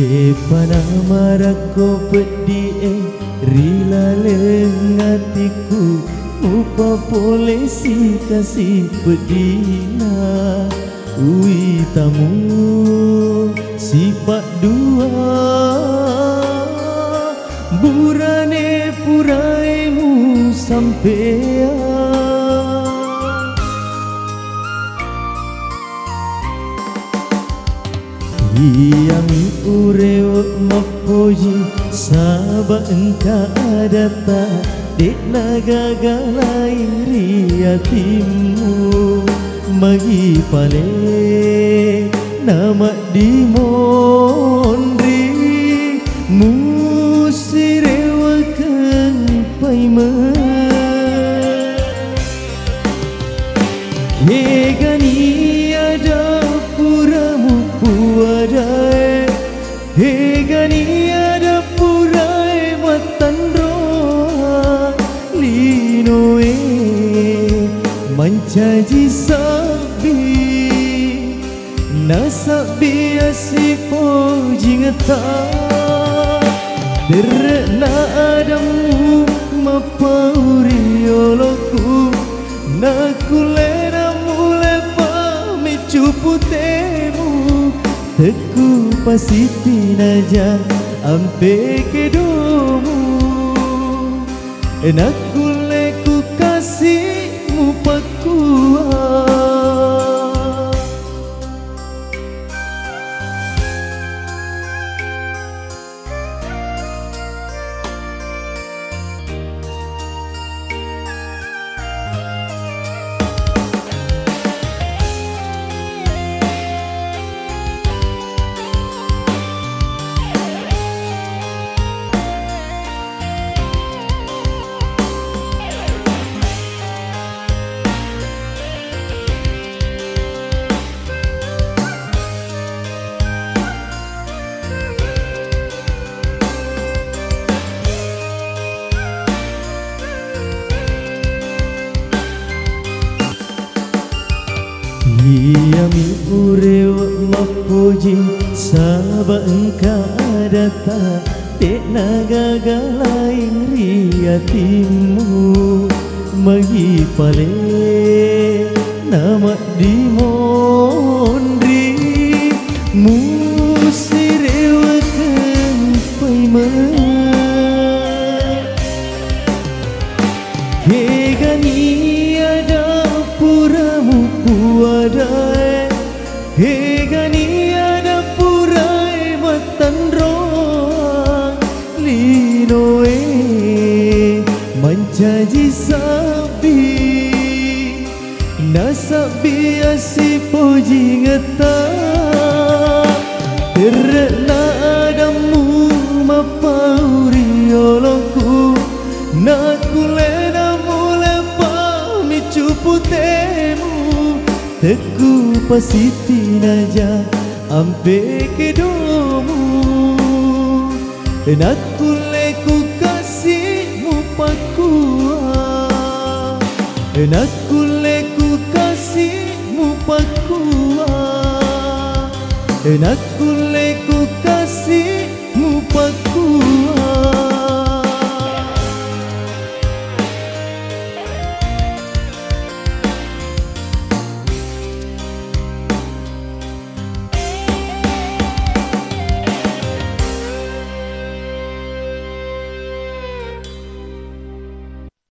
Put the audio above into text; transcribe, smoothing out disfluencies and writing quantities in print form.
Depana marako pedih rila lengatiku upa polisi kasih pedina ui tamu sifat dua burane puraimu sampean yang ureo mapoji sabak engka adata dek naga galai riatimu magi pale nama di mondri musirewakan paima hegani ada puramu puadai hegani ada purai matan roa linoe mancaji sabi nasabi asipo jingata derna adamu mapauri oloku nakulena mule pamicu temu teku pasiti naja ampe kedomu nakule ku kasihmu pakua Yami urewa mapuji sabak engka adata dek naga galai riatimu magi pale nama di mondri musirewakan paima hegani ada puramu puadai hegani ada purai matan roa linoe mancaji sabi nasabi asipo jingata terna adamu mapauri oloku nakulena mule pamicu temu teku pasiti naja ampe kedomu nakule ku kasihmu pakua nakule ku kasihmu pakua nakule ku kasih